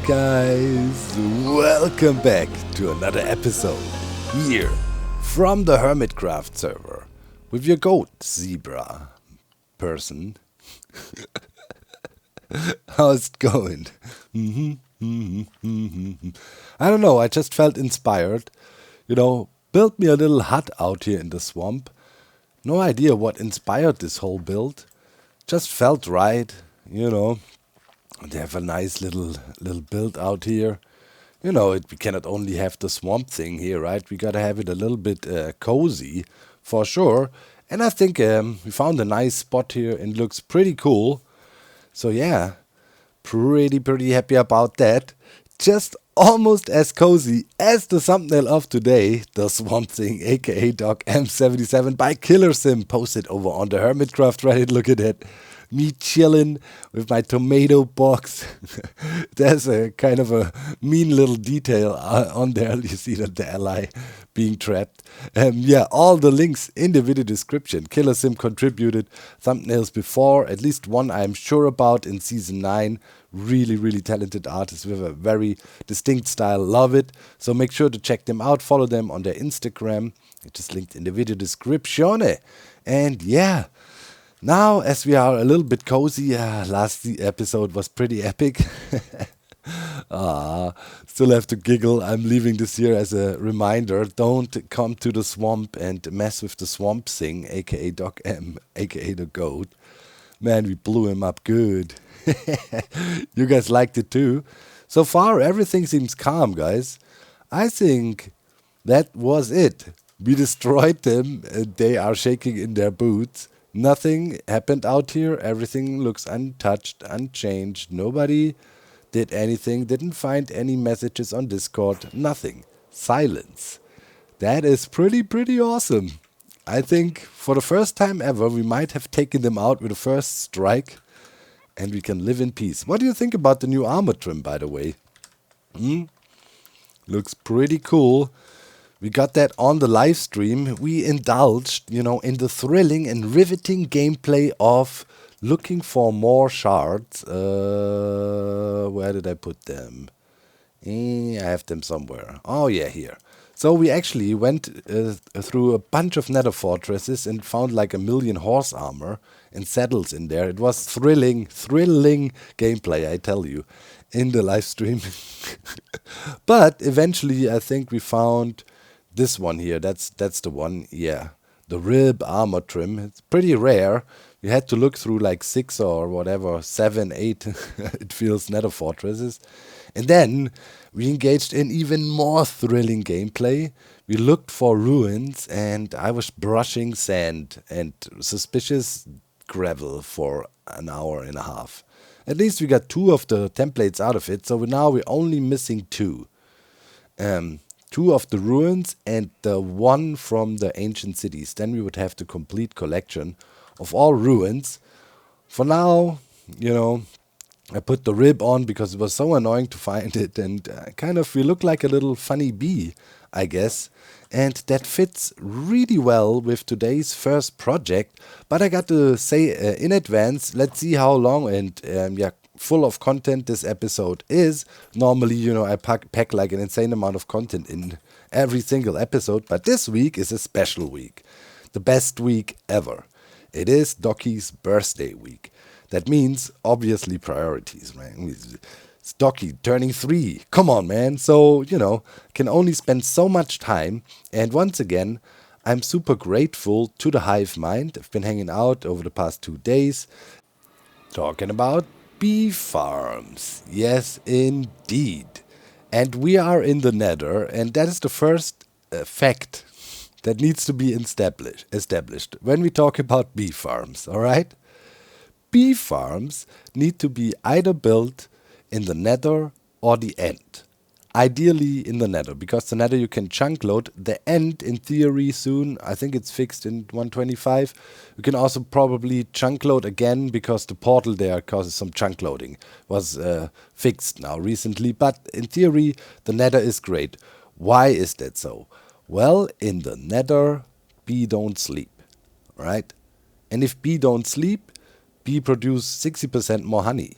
guys, welcome back to another episode here from the Hermitcraft server with your goat zebra person. How's it going? I don't know, I just felt inspired, built me a little hut out here in the swamp. No idea what inspired this whole build, just felt right, They have a nice little build out here. We cannot only have the swamp thing here, right? We gotta have it a little bit cozy, for sure. And I think we found a nice spot here and looks pretty cool. So yeah, pretty happy about that. Just almost as cozy as the thumbnail of today, the Swamp Thing, aka Doc M77 by Killer Sim, posted over on the Hermitcraft Reddit. Look at that. Me chilling with my tomato box. There's a kind of a mean little detail on there. You see that the ally being trapped. All the links in the video description. Killer Sim contributed thumbnails before, at least one I'm sure about in Season 9. Really talented artist with a very distinct style. Love it. So make sure to check them out. Follow them on their Instagram. It is linked in the video description. And yeah. Now, as we are a little bit cozy, last episode was pretty epic. Still have to giggle. I'm leaving this here as a reminder. Don't come to the swamp and mess with the Swamp Thing, aka Doc M, aka the goat. Man, we blew him up good. You guys liked it too. So far, everything seems calm, guys. I think that was it. We destroyed them, and they are shaking in their boots. Nothing happened out here. Everything looks untouched, unchanged. Nobody did anything. Didn't find any messages on Discord. Nothing. Silence. That is pretty awesome. I think for the first time ever, we might have taken them out with the first strike. And we can live in peace. What do you think about the new armor trim, by the way? Looks pretty cool. We got that on the live stream. We indulged, in the thrilling and riveting gameplay of looking for more shards. Where did I put them? I have them somewhere. Oh, yeah, here. So we actually went through a bunch of nether fortresses and found like 1 million horse armor and saddles in there. It was thrilling gameplay, I tell you, in the live stream. But eventually, I think we found this one here. That's the one. Yeah, the rib armor trim. It's pretty rare. We had to look through like 6 or whatever, 7, 8. It feels nether fortresses, and then we engaged in even more thrilling gameplay. We looked for ruins, and I was brushing sand and suspicious gravel for an hour and a half. At least we got 2 of the templates out of it, so now we're only missing 2. 2 of the ruins and the 1 from the ancient cities. Then we would have the complete collection of all ruins. For now, I put the rib on because it was so annoying to find it, and we look like a little funny bee, I guess. And that fits really well with today's first project. But I got to say in advance, let's see how long and full of content this episode is. Normally, I pack like an insane amount of content in every single episode, but this week is a special week. The best week ever. It is Docky's birthday week. That means, obviously, priorities, man. It's Docky turning 3. Come on, man. So, can only spend so much time. And once again, I'm super grateful to the Hive Mind. I've been hanging out over the past 2 days, talking about bee farms. Yes, indeed. And we are in the Nether, and that is the first fact that needs to be established when we talk about bee farms, all right? Bee farms need to be either built in the Nether or the End. Ideally in the Nether, because the Nether you can chunk load. The End, in theory, soon, I think it's fixed in 1.25. You can also probably chunk load again, because the portal there causes some chunk loading. Was fixed now recently, but in theory, the Nether is great. Why is that so? Well, in the Nether, bee don't sleep, right? And if bee don't sleep, bee produce 60% more honey,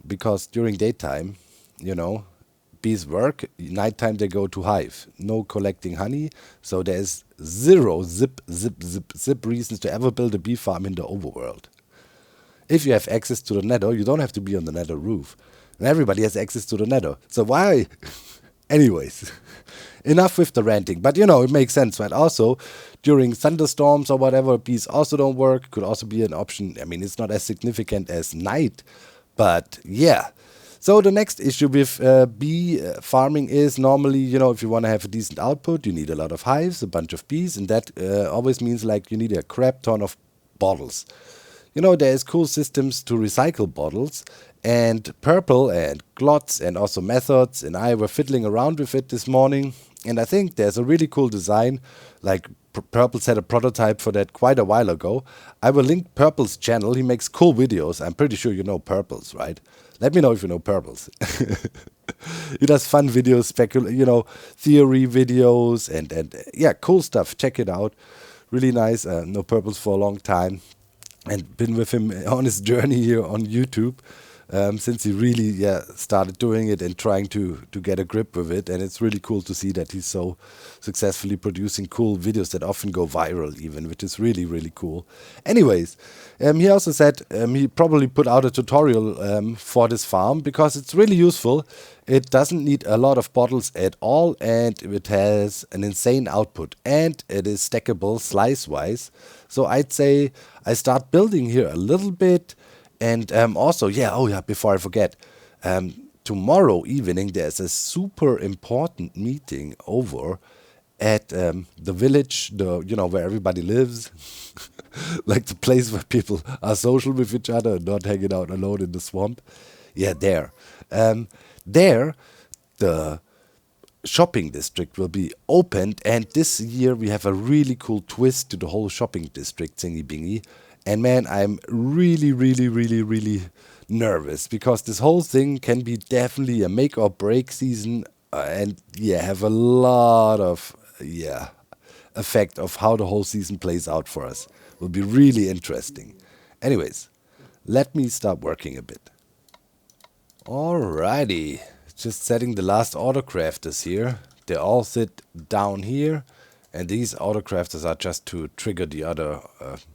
because during daytime, you know, bees work. Nighttime they go to hive. No collecting honey. So there's zero zip reasons to ever build a bee farm in the overworld. If you have access to the nether, you don't have to be on the nether roof. And everybody has access to the nether. So why? Anyways, enough with the ranting. But you know, it makes sense, right? Also, during thunderstorms or whatever, bees also don't work. Could also be an option. I mean, it's not as significant as night. But yeah. So the next issue with bee farming is normally, you know, if you want to have a decent output, you need a lot of hives, a bunch of bees, and that always means like you need a crap ton of bottles. You know, there's cool systems to recycle bottles, and Purple and Glotz and also Methods and I were fiddling around with it this morning, and I think there's a really cool design. Like Purple had a prototype for that quite a while ago. I will link Purple's channel. He makes cool videos. I'm pretty sure you know Purple's, right? Let me know if you know Purple's. He does fun videos, theory videos, and yeah, cool stuff. Check it out. Really nice. Know Purple's for a long time and been with him on his journey here on YouTube since he really started doing it and trying to get a grip with it. And it's really cool to see that he's so successfully producing cool videos that often go viral even, which is really, really cool. Anyways, he also said he probably put out a tutorial for this farm because it's really useful. It doesn't need a lot of bottles at all, and it has an insane output, and it is stackable slice-wise. So I'd say I start building here a little bit, and also, before I forget, tomorrow evening there's a super important meeting over at the village, where everybody lives, like the place where people are social with each other and not hanging out alone in the swamp. Yeah, there. There, the shopping district will be opened, and this year we have a really cool twist to the whole shopping district thingy bingy. And man, I'm really, really, really, really nervous because this whole thing can be definitely a make or break season, and have a lot of effect of how the whole season plays out for us. Will be really interesting. Anyways, let me start working a bit. Alrighty, just setting the last autocrafters here. They all sit down here, and these autocrafters are just to trigger the other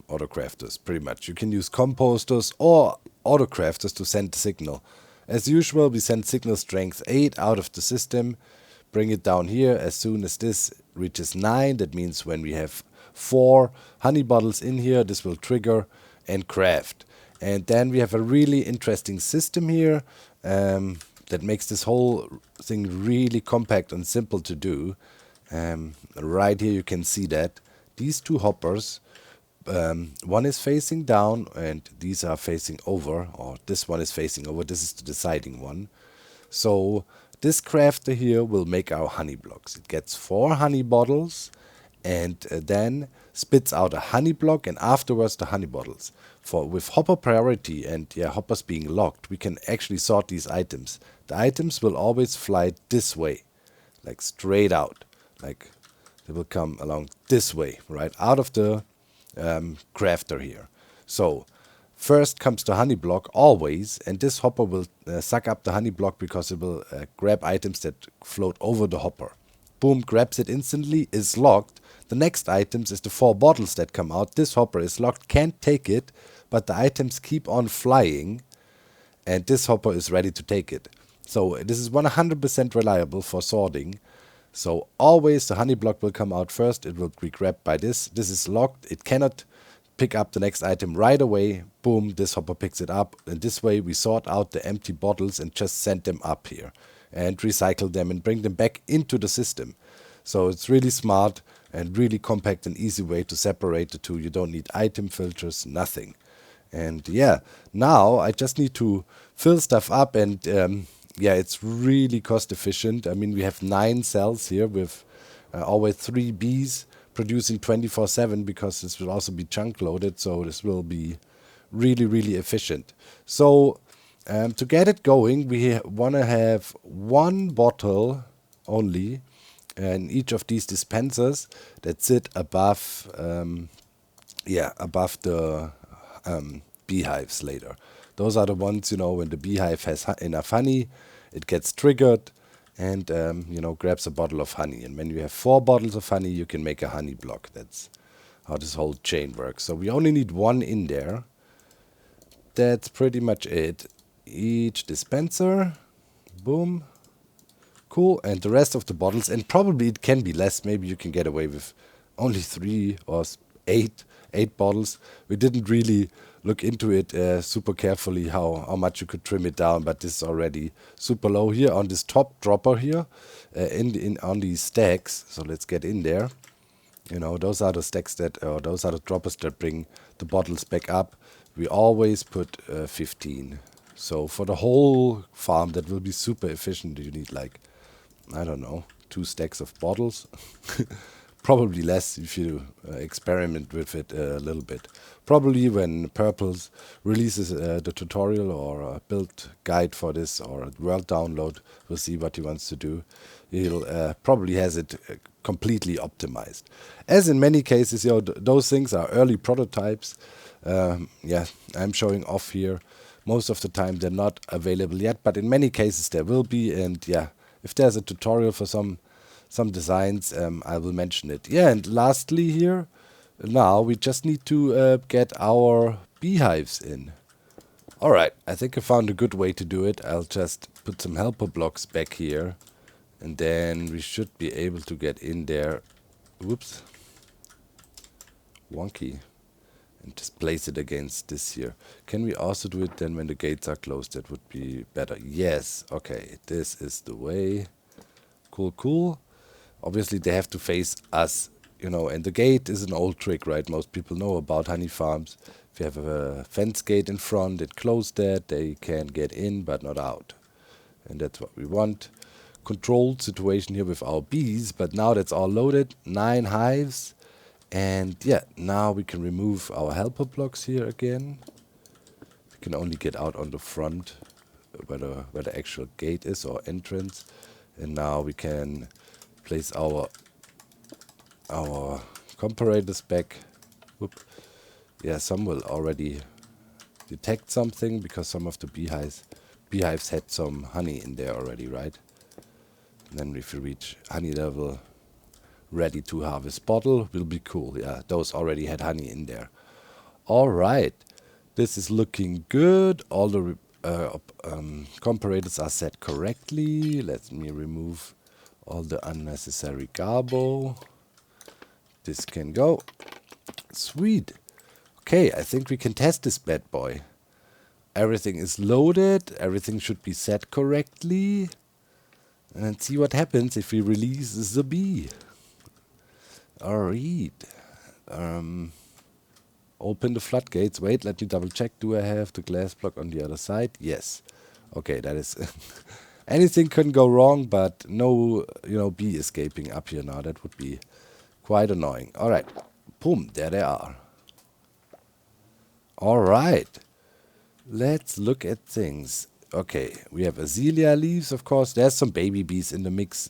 autocrafters, pretty much. You can use composters or autocrafters to send the signal. As usual, we send signal strength 8 out of the system, bring it down here. As soon as this reaches 9, that means when we have 4 honey bottles in here, this will trigger and craft. And then we have a really interesting system here that makes this whole thing really compact and simple to do. Right here you can see that these two hoppers, one is facing down and these are facing over, or this one is facing over. This is the deciding one. So this crafter here will make our honey blocks. It gets 4 honey bottles and then spits out a honey block, and afterwards the honey bottles. With hopper priority and hoppers being locked, we can actually sort these items. The items will always fly this way, like straight out, like they will come along this way, right out of the crafter here. So first comes the honey block always, and this hopper will suck up the honey block because it will grab items that float over the hopper. Boom, grabs it instantly, is locked. The next items is the 4 bottles that come out. This hopper is locked, can't take it, but the items keep on flying, and this hopper is ready to take it. So this is 100% reliable for sorting. So always the honey block will come out first. It will be grabbed by this. This is locked. It cannot pick up the next item right away. Boom, this hopper picks it up. And this way we sort out the empty bottles and just send them up here and recycle them and bring them back into the system. So it's really smart and really compact and easy way to separate the two. You don't need item filters, nothing. And now I just need to fill stuff up, and it's really cost efficient. I mean, we have 9 cells here with always 3 bees producing 24/7 because this will also be chunk loaded, so this will be really, really efficient. So to get it going, we want to have 1 bottle only in each of these dispensers that sit above the beehives later. Those are the ones, when the beehive has enough honey, it gets triggered and you know, grabs a bottle of honey. And when you have 4 bottles of honey, you can make a honey block. That's how this whole chain works. So we only need 1 in there. That's pretty much it. Each dispenser, boom, cool. And the rest of the bottles, and probably it can be less. Maybe you can get away with only 3 or 8 bottles. We didn't really look into it super carefully how much you could trim it down, but this is already super low here on this top dropper here on these stacks. So let's get in there. You know, those are the stacks those are the droppers that bring the bottles back up. We always put 15. So for the whole farm, that will be super efficient. You need like, I don't know, 2 stacks of bottles. Probably less if you experiment with it a little bit. Probably when Purples releases the tutorial or a build guide for this or a world download, we'll see what he wants to do. He'll probably has it completely optimized. As in many cases, you know, those things are early prototypes. Yeah, I'm showing off here. Most of the time they're not available yet, but in many cases there will be. And yeah, if there's a tutorial for some designs, I will mention it. Yeah, and lastly here, now we just need to get our beehives in. Alright, I think I found a good way to do it. I'll just put some helper blocks back here, and then we should be able to get in there. Whoops. Wonky. And just place it against this here. Can we also do it then when the gates are closed? That would be better. Yes, okay, this is the way. Cool, cool. Obviously they have to face us, you know, and the gate is an old trick, right? Most people know about honey farms. If you have a fence gate in front, it closed that, they can get in but not out. And that's what we want. Controlled situation here with our bees, but now that's all loaded. 9 hives. And yeah, now we can remove our helper blocks here again. We can only get out on the front where the actual gate is or entrance. And now we can place our comparators back. Whoop. Yeah, some will already detect something because some of the beehives had some honey in there already, right? And then if we reach honey level ready to harvest bottle, will be cool. Yeah, those already had honey in there. All right, this is looking good. All the comparators are set correctly. Let me remove all the unnecessary garbo. This can go. Sweet. Okay, I think we can test this bad boy. Everything is loaded. Everything should be set correctly. And see what happens if we release the bee. Alright. Open the floodgates. Wait, let me double check. Do I have the glass block on the other side? Yes. Okay, that is... Anything can go wrong, but no, you know, bee escaping up here now. That would be quite annoying. All right. Boom. There they are. All right. Let's look at things. Okay, we have azalea leaves, of course. There's some baby bees in the mix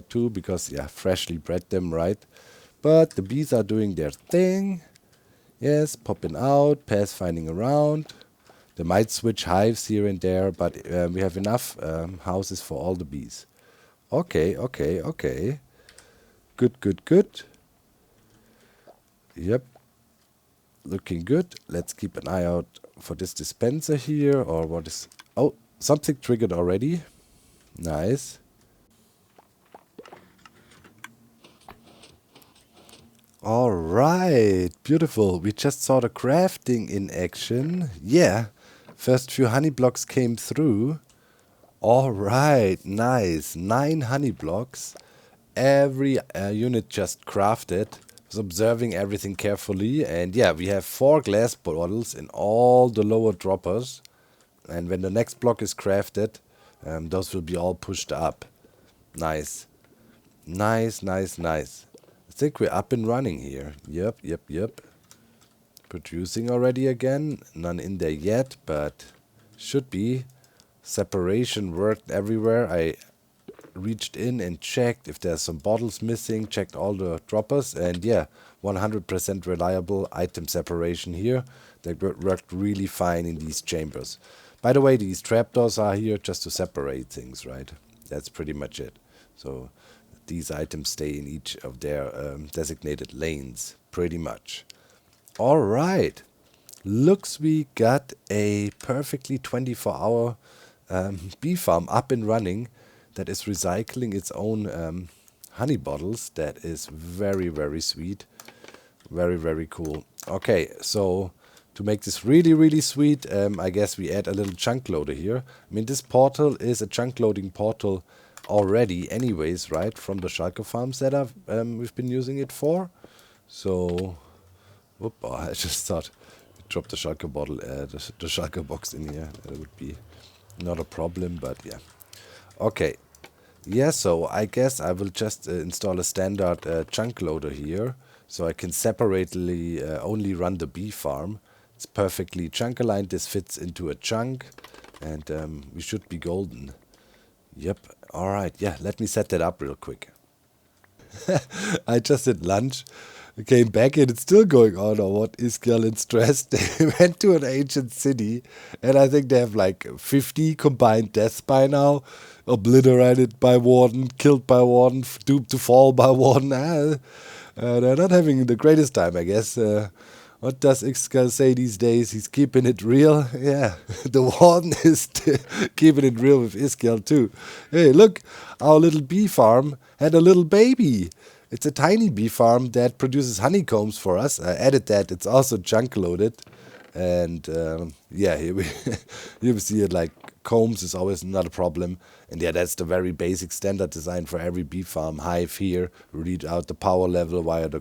too, because, yeah, freshly bred them, right? But the bees are doing their thing. Yes, popping out, pathfinding around. They might switch hives here and there, but we have enough houses for all the bees. Okay, okay, okay. Good, good, good. Yep. Looking good. Let's keep an eye out for this dispenser here, or what is... Oh, something triggered already. Nice. All right, beautiful. We just saw the crafting in action. Yeah, first few honey blocks came through. All right, nice. 9 honey blocks. Every unit just crafted. Was observing everything carefully. And yeah, we have 4 glass bottles in all the lower droppers. And when the next block is crafted, those will be all pushed up. Nice. Nice, nice, nice. I think we're up and running here. Yep, yep, yep. Producing already again. None in there yet, but should be. Separation worked everywhere. I reached in and checked if there's some bottles missing, checked all the droppers, and yeah, 100% reliable item separation here. That worked really fine in these chambers. By the way, these trapdoors are here just to separate things, right? That's pretty much it. So these items stay in each of their designated lanes, pretty much. All right. Looks we got a perfectly 24-hour bee farm up and running that is recycling its own honey bottles. That is very, very sweet. Very, very cool. Okay, so to make this really, really sweet, I guess we add a little chunk loader here. I mean, this portal is a chunk loading portal already anyways, right? From the Schalke farm setup we've been using it for. So, whoop, oh, I just thought drop the Schalke bottle, the Schalke box in here. That would be not a problem, but yeah. Okay. Yeah, so I guess I will just install a standard chunk loader here, so I can separately only run the bee farm. It's perfectly chunk aligned. This fits into a chunk, and we should be golden. Yep. All right. Yeah, let me set that up real quick. I just had lunch, came back and it's still going on. Or what is Galen stressed? They went to an ancient city, and I think they have like 50 combined deaths by now. Obliterated by Warden, killed by Warden, doomed to fall by Warden. They're not having the greatest time, I guess. What does Ixcal say these days? He's keeping it real. Yeah, the Warden is keeping it real with Iskal too. Hey, look, our little bee farm had a little baby. It's a tiny bee farm that produces honeycombs for us. I added that. It's also chunk loaded. And yeah, here we, here we see it like combs is always not a problem. And yeah, that's the very basic standard design for every bee farm. Hive here, read out the power level via the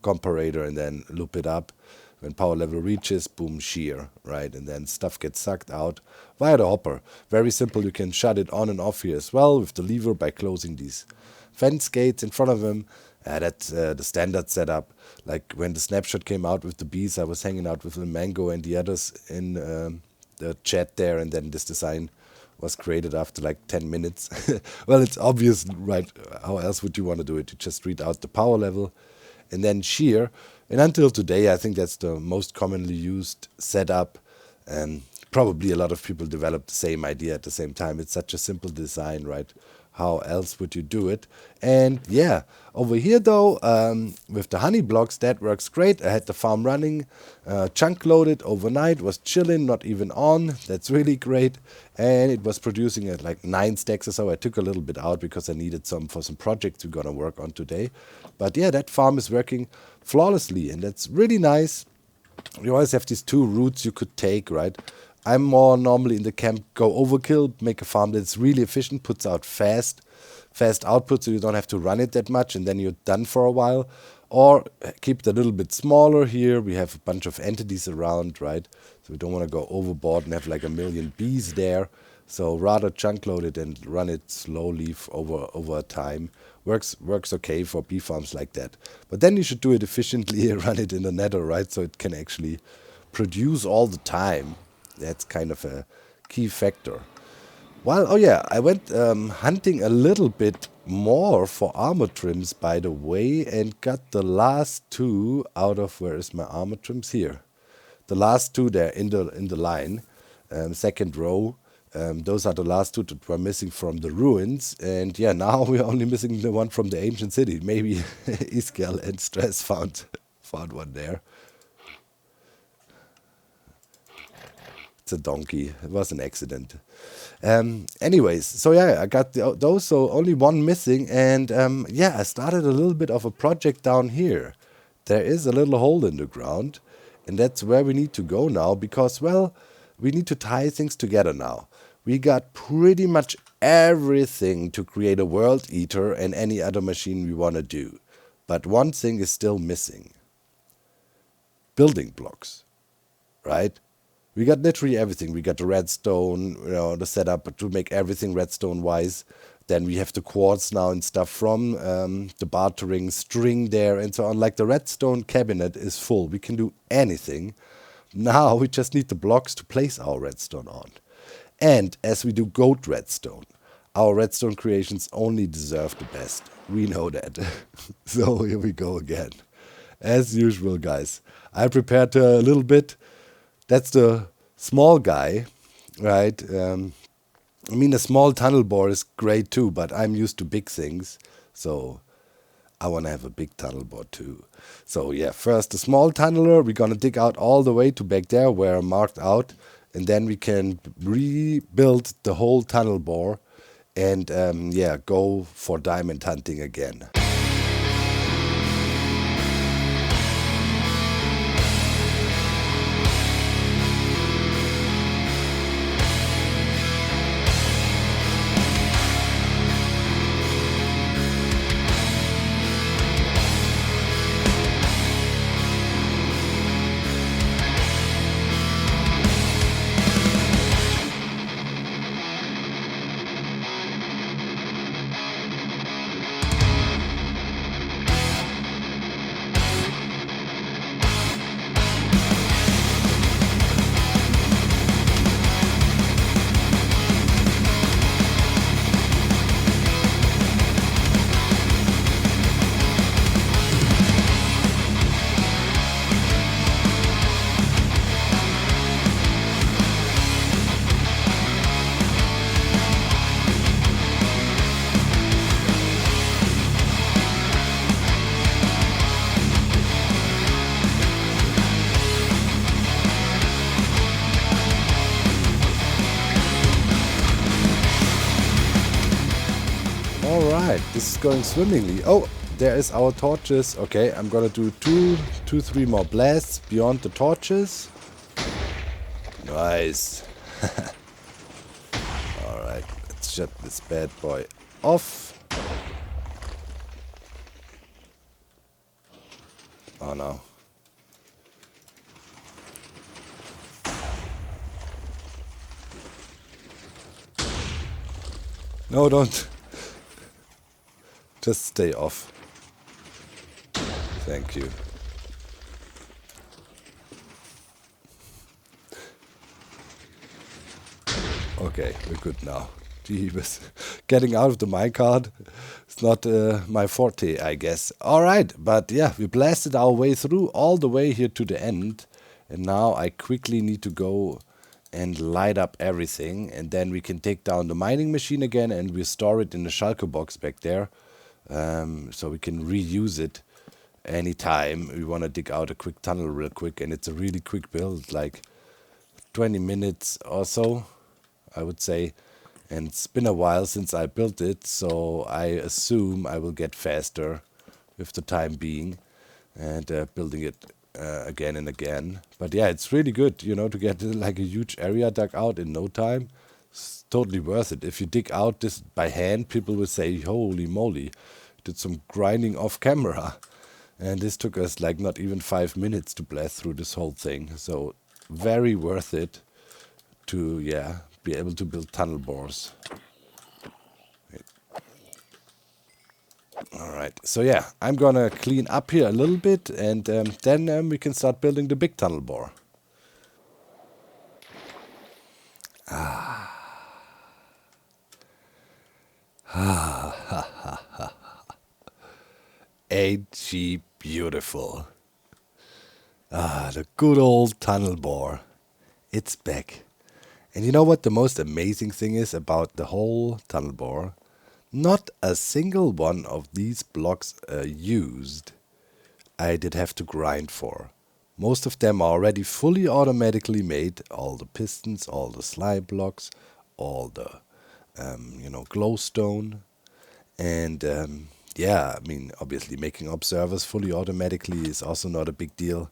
comparator and then loop it up. When power level reaches, boom, shear, right? And then stuff gets sucked out via the hopper. Very simple. You can shut it on and off here as well with the lever by closing these fence gates in front of him. That's the standard setup. Like when the snapshot came out with the bees, I was hanging out with the Mango and the others in the chat there, and then this design was created after like 10 minutes. Well, it's obvious, right? How else would you want to do it? You just read out the power level and then shear. And until today, I think that's the most commonly used setup. And probably a lot of people developed the same idea at the same time. It's such a simple design, right? How else would you do it? And yeah, over here though, with the honey blocks, that works great. I had the farm running, chunk loaded overnight, was chilling, not even on. That's really great. And it was producing at like 9 stacks or so. I took a little bit out because I needed some for some projects we're gonna work on today. But yeah, that farm is working flawlessly, and that's really nice. You always have these two routes you could take, right? I'm more normally in the camp, go overkill, make a farm that's really efficient, puts out fast output so you don't have to run it that much and then you're done for a while. Or keep it a little bit smaller here. We have a bunch of entities around, right? So we don't want to go overboard and have like a million bees there. So rather chunk load it and run it slowly over time. Works okay for bee farms like that. But then you should do it efficiently and run it in the nether, right? So it can actually produce all the time. That's kind of a key factor. Well, oh yeah, I went hunting a little bit more for armor trims, by the way, and got the last two out of, where is my armor trims? Here. The last two there in the line, second row. Those are the last two that were missing from the ruins. And yeah, now we're only missing the one from the ancient city. Maybe Iskal and Stress found one there. It's a donkey. It was an accident. Anyways, so yeah, I got those, so only one missing. And yeah, I started a little bit of a project down here. There is a little hole in the ground, and that's where we need to go now because, well, we need to tie things together now. We got pretty much everything to create a world eater and any other machine we want to do. But one thing is still missing. Building blocks, right? We got literally everything. We got the redstone, the setup to make everything redstone-wise. Then we have the quartz now and stuff from the bartering string there and so on. Like the redstone cabinet is full. We can do anything. Now we just need the blocks to place our redstone on. And as we do gold redstone, our redstone creations only deserve the best. We know that. So here we go again. As usual, guys. I prepared a little bit. That's the small guy. right? I mean, a small tunnel bore is great too, but I'm used to big things, so I want to have a big tunnel bore too. So yeah, first a small tunneler, we're gonna dig out all the way to back there where I'm marked out, and then we can rebuild the whole tunnel bore and yeah, go for diamond hunting again. Alright, this is going swimmingly. Oh, there is our torches. Okay, I'm gonna do three more blasts beyond the torches. Nice. Alright, let's shut this bad boy off. Oh no. No, don't. Just stay off. Thank you. Okay, we're good now. Jeebus. Getting out of the minecart is not my forte, I guess. Alright, but yeah, we blasted our way through all the way here to the end. And now I quickly need to go and light up everything. And then we can take down the mining machine again and we store it in the shulker box back there. So we can reuse it anytime we want to dig out a quick tunnel real quick. And it's a really quick build, like 20 minutes or so, I would say. And it's been a while since I built it, so I assume I will get faster with the time being and building it again and again. But yeah, it's really good, you know, to get like a huge area dug out in no time. It's totally worth it. If you dig out this by hand, people will say, holy moly, did some grinding off camera. And this took us like not even 5 minutes to blast through this whole thing. So very worth it to, yeah, be able to build tunnel bores. Alright, so yeah, I'm gonna clean up here a little bit and then we can start building the big tunnel bore. Ain't she beautiful? The good old tunnel bore. It's back. And you know what the most amazing thing is about the whole tunnel bore? Not a single one of these blocks used I did have to grind for. Most of them are already fully automatically made. All the pistons, all the slime blocks, all the glowstone. And yeah, I mean, obviously making observers fully automatically is also not a big deal.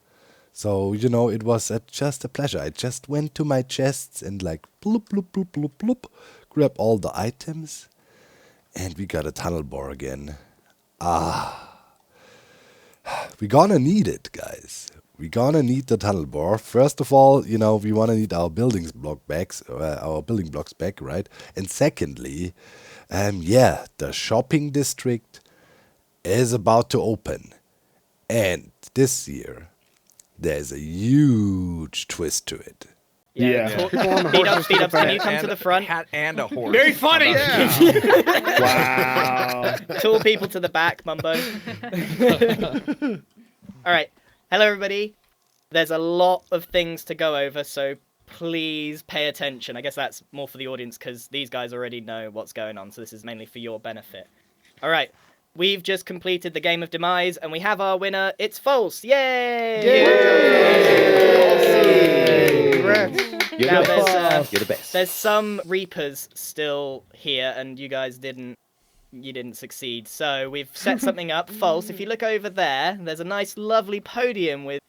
So, you know, it was just a pleasure. I just went to my chests and like bloop, bloop, bloop, bloop, bloop, grab all the items. And we got a tunnel bore again. We're gonna need it, guys. We're gonna need the tunnel bore. First of all, you know, we wanna need our building blocks back, right? And secondly, yeah, the shopping district is about to open. And this year, there's a huge twist to it. Yeah. Speed up, can you come to the front? Hat and a horse. Very funny. Wow. Tall people to the back, Mumbo. All right. Hello, everybody. There's a lot of things to go over, so please pay attention. I guess that's more for the audience because these guys already know what's going on, so this is mainly for your benefit. All right, we've just completed the game of demise, and we have our winner. It's false. Yay! Yay! Congrats. Now You're the best. there's some Reapers still here, and you guys didn't succeed. So we've set something up. False. If you look over there, there's a nice, lovely podium with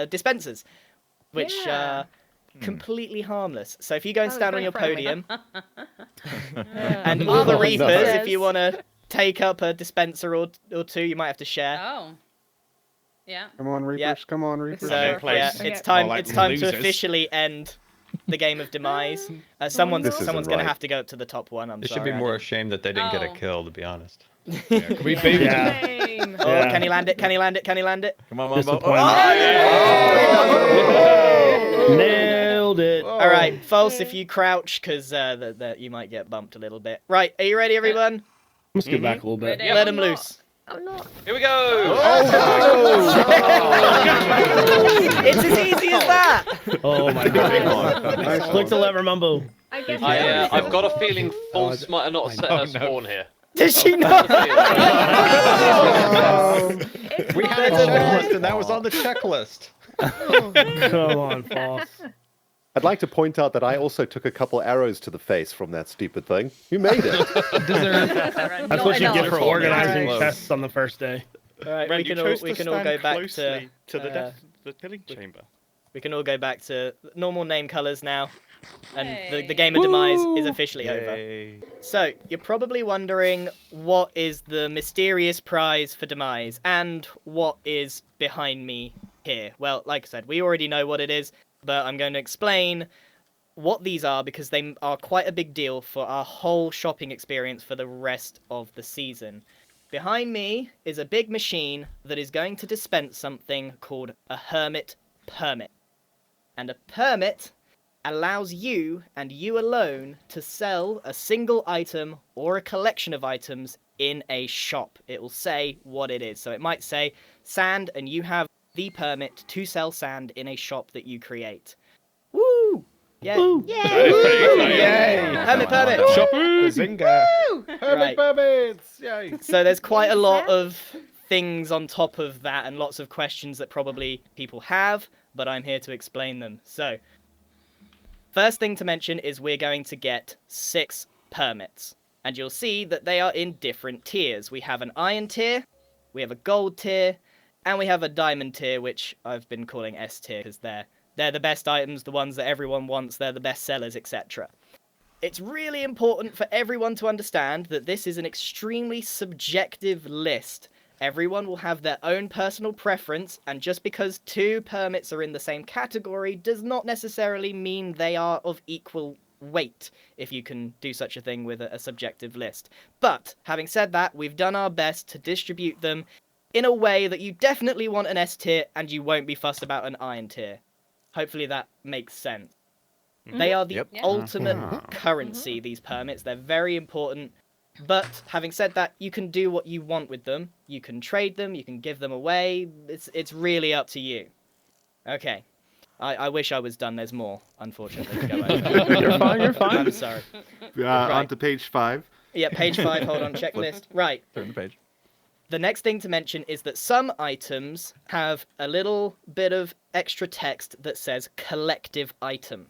dispensers, which are completely harmless. So if you go and stand on your podium, and all the Reapers, if you want to take up a dispenser or two, you might have to share. Oh. Yeah. Come on, Reapers. Yeah. Come on, Reapers. So yeah, it's time. More like It's time losers. to officially end the game of demise. Someone's This isn't going to right. have to go up to the top one. I'm They sorry. should be I more didn't- ashamed that they didn't get a Oh. kill, to be honest. Can we beat Yeah. Shame. Oh, Yeah. can he land it? Can he land it? Can he land it? Come on, Mumbo. Nailed it. All right, false if you crouch, because you might get bumped a little bit. Right, are you ready, everyone? Let's get back a little bit. Ready? Let him loose. Here we go! It's as easy as that. Oh my god. Click the lever, Mumbo. I guess I've got a feeling False might have not set her spawn here. Did she not? We had a checklist and that was on the checklist. Come on, false. I'd like to point out that I also took a couple arrows to the face from that stupid thing. You made it. That's what you get for organizing tests on the first day. All right, Ren, we you can all chose we to can all stand go back closely to the uh, the killing chamber. we can all go back to normal name colors now, and the Hey. game of demise is officially over. Yay. So, you're probably wondering what is the mysterious prize for demise and what is behind me here. Well, like I said, we already know what it is, but I'm going to explain what these are because they are quite a big deal for our whole shopping experience for the rest of the season. Behind me is a big machine that is going to dispense something called a hermit permit. And a permit allows you and you alone to sell a single item or a collection of items in a shop. It will say what it is. So it might say sand, and you have the permit to sell sand in a shop that you create. Woo! Yay! Yay! Hermit permit! Zinga. Right. Permits! Yay! So there's quite a lot of things on top of that and lots of questions that probably people have, but I'm here to explain them. So, first thing to mention is we're going to get 6 permits. And you'll see that they are in different tiers. We have an iron tier, we have a gold tier, and we have a diamond tier, which I've been calling S tier because they're the best items, the ones that everyone wants, they're the best sellers, etc. It's really important for everyone to understand that this is an extremely subjective list. Everyone will have their own personal preference, and just because 2 permits are in the same category does not necessarily mean they are of equal weight, if you can do such a thing with a subjective list. But, having said that, we've done our best to distribute them in a way that you definitely want an S tier, and you won't be fussed about an iron tier. Hopefully that makes sense. They are the Yep. ultimate currency, these permits. They're very important. But having said that, you can do what you want with them. You can trade them, you can give them away. It's really up to you. Okay. I wish I was done. There's more, unfortunately, to go over. You're fine, you're fine. I'm sorry. On to page 5. Yeah, page 5, hold on, checklist. Right. Turn the page. The next thing to mention is that some items have a little bit of extra text that says collective item.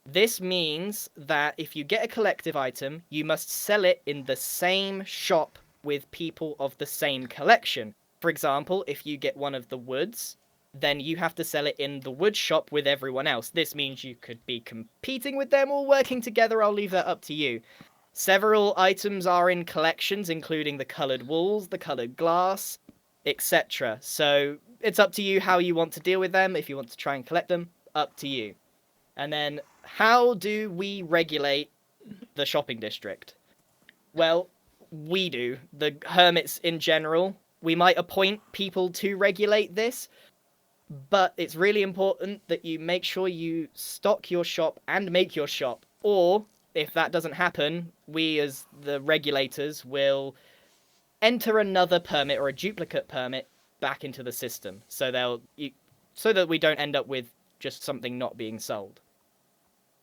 This means that if you get a collective item, you must sell it in the same shop with people of the same collection. For example, if you get one of the woods, then you have to sell it in the wood shop with everyone else. This means you could be competing with them or working together. I'll leave that up to you. Several items are in collections, including the coloured walls, the coloured glass, etc. So it's up to you how you want to deal with them. If you want to try and collect them, up to you. And then, how do we regulate the shopping district? Well, we do. The hermits in general. We might appoint people to regulate this, but it's really important that you make sure you stock your shop and make your shop. Or, if that doesn't happen, we as the regulators will enter another permit or a duplicate permit back into the system. So so that we don't end up with just something not being sold.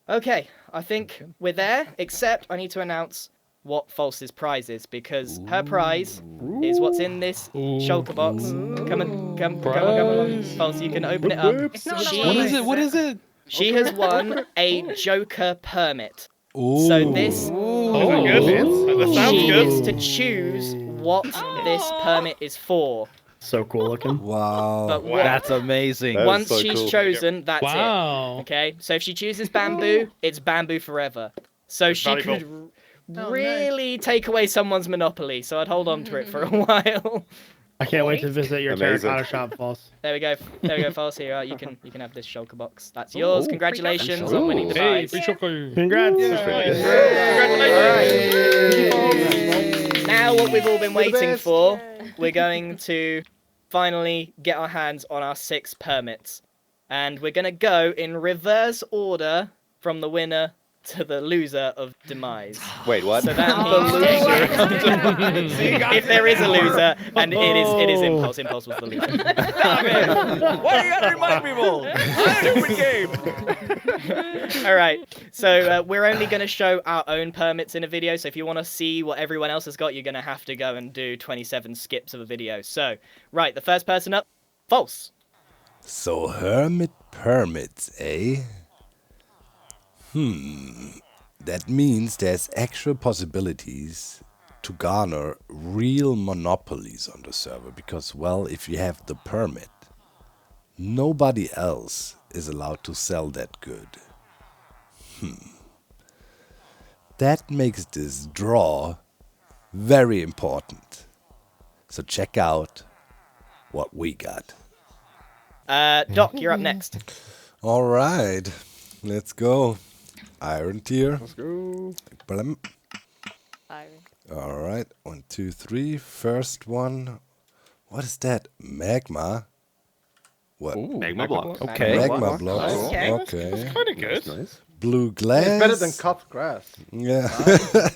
Okay, I think we're there, except I need to announce what False's prize is, because her prize is what's in this shulker box. Come on. False, you can open it up. It's not She- What is it? What is it? She has won a Joker permit. Ooh. So this, Oh, good. That sounds she good. gets to choose what this permit is for. So cool looking. Wow. But That's amazing. That is once so she's cool. chosen, that's it. Wow. Okay, so if she chooses bamboo, it's bamboo forever. So It's she valuable. could no. really take away someone's monopoly. So I'd hold on to it for a while. I can't wait to visit your Amazing. terracotta shop, False. There we go, False. Here, you can have this shulker box. That's yours. Congratulations on winning the Hey, prize. Congrats. Now what we've all been waiting for, we're going to finally get our hands on our 6 permits. And we're going to go in reverse order from the winner to the loser of Demise. Wait, what? So that means if there is a loser, and it is Impulse. Impulse was the loser. Why do you gotta remind people? Stupid game. All right. So we're only going to show our own permits in a video. So if you want to see what everyone else has got, you're going to have to go and do 27 skips of a video. So, right, the first person up, False. So hermit permits, eh? That means there's actual possibilities to garner real monopolies on the server because, well, if you have the permit, nobody else is allowed to sell that good. That makes this draw very important. So check out what we got. Doc, you're up next. All right, let's go. Iron tier. Let's go. Blam. Iron. All right, 1, 2, 3. First one. What is that? Magma. What? Magma block. Okay. Magma blocks. Okay. Okay. Kind of good. Nice. Blue glass. It's better than cut grass. Yeah. I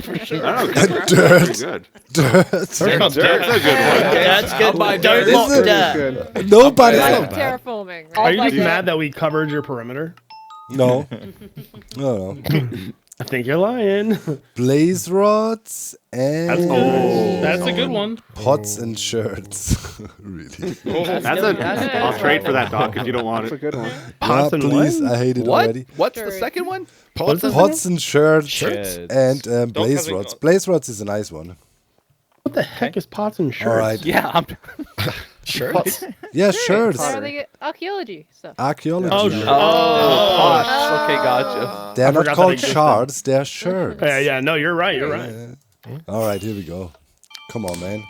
don't know. Dirt. Good. Dirt's Dirt's a good one. That's good. Don't Is mock it? dirt. Nobody. Like terraforming, Are right? you just mad that we covered your perimeter? No. No. I think you're lying. Blaze rods and That's a good one. pots and shirts. Really. I'll trade for that, Doc, if you don't want That's a it. good one. Pots and please. what? I hate it What? already. What's the Sure. second one? Pots and shirts Shirts. and blaze hasn't rods. got- Blaze rods is a nice one. What the heck is pots and shirts? All right. Yeah, I'm sure. Yeah, shirts. Are they archaeology stuff? Archaeology. Oh, Pots. Okay, gotcha. They're forgot not that called existed. shards, they're shirts. Yeah, no, you're right. You're right. All right, here we go. Come on, man.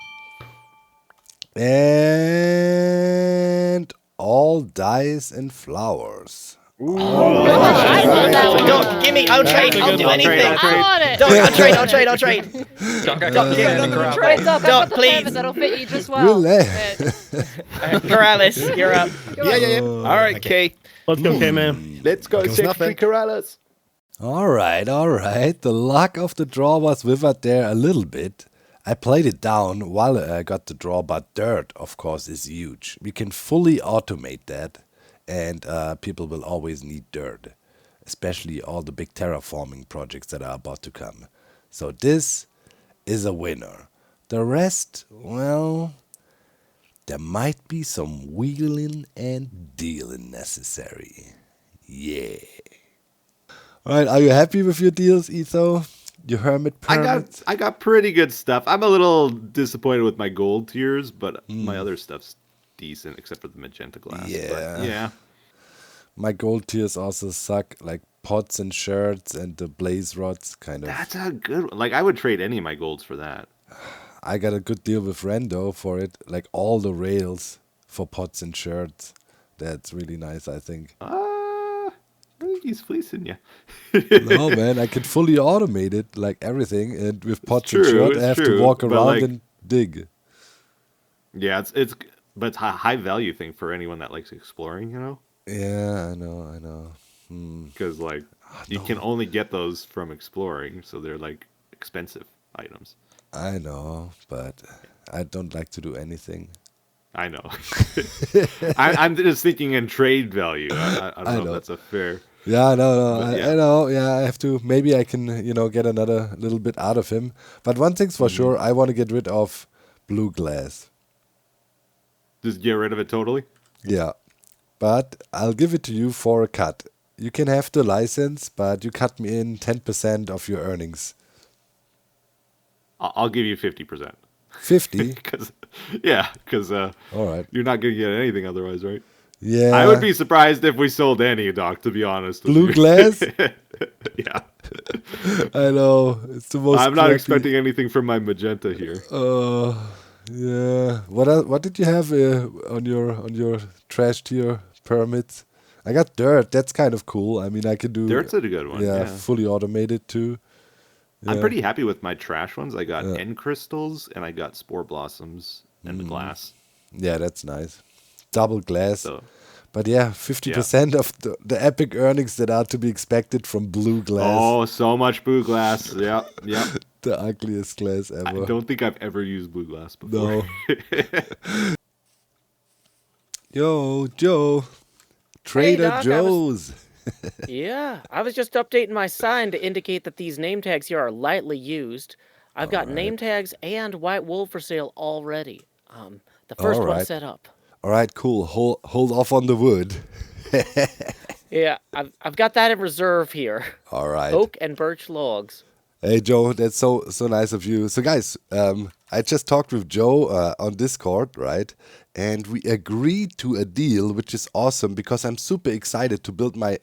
And all dice and flowers. I want that one. Doc, gimme. I'll trade. I'll do anything. I want it. Doc, I'll trade. Doc, I Doc, got yeah. Right, Doc, Doc, I've got the please. permit that'll fit you just well. Really? Corrales, you're up. All right, Kay. Let's go, K-Man. Let's go, Goes Sexy nothing. Corrales. All right. The luck of the draw was withered there a little bit. I played it down while I got the draw, but dirt, of course, is huge. We can fully automate that, and people will always need dirt, especially all the big terraforming projects that are about to come. So this is a winner. The rest, well, there might be some wheelin and dealin necessary. Yeah. All right, are you happy with your deals, Etho? Your hermit permit? I got pretty good stuff. I'm a little disappointed with my gold tiers, but my other stuff's decent, except for the magenta glass. Yeah. But yeah. My gold tiers also suck, like pots and shirts and the blaze rods, kind of. That's a good one. Like, I would trade any of my golds for that. I got a good deal with Rendo for it, like all the rails for pots and shirts. That's really nice, I think. I think he's fleecing you. No, man, I can fully automate it, like everything, and with pots and true, shirts, it's I have to true, walk but, around like- and dig. Yeah, but it's a high value thing for anyone that likes exploring, you know? Yeah, I know. Because, like, you can only get those from exploring, so they're, like, expensive items. I know, but I don't like to do anything. I know. I'm just thinking in trade value. I don't know know. if that's a fair... Yeah, no, But I know. Yeah, I have to. Maybe I can, get another little bit out of him. But one thing's for sure, I want to get rid of blue glass. Just get rid of it totally. Yeah, but I'll give it to you for a cut. You can have the license, but you cut me in 10% of your earnings. I'll give you 50%. 50? Because All right. you're not gonna get anything otherwise, right? Yeah. I would be surprised if we sold any, Doc. To be honest. With Blue you. glass? Yeah. I know. It's the most I'm not crappy- expecting anything from my magenta here. Yeah. What did you have on your trash tier permits? I got dirt. That's kind of cool. I mean, I can do Dirt's a good one. Yeah, Yeah. fully automated too. I'm Yeah. pretty happy with my trash ones. I got end crystals and I got spore blossoms and the glass. Yeah, that's nice. Double glass. So But yeah, 50% of the epic earnings that are to be expected from blue glass. oh, so much blue glass. Yeah. The ugliest glass I ever. don't think I've ever used blue glass before. No. Yo, Joe. Trader Doc, Joe's. Yeah, I was just updating my sign to indicate that these name tags here are lightly used. I've got name tags and white wool for sale already. The first All one right. set up. All right, cool. Hold off on the wood. Yeah, I've got that in reserve here. All right. Oak and birch logs. Hey Joe, that's so nice of you. So guys, I just talked with Joe on Discord, right? And we agreed to a deal, which is awesome because I'm super excited to build my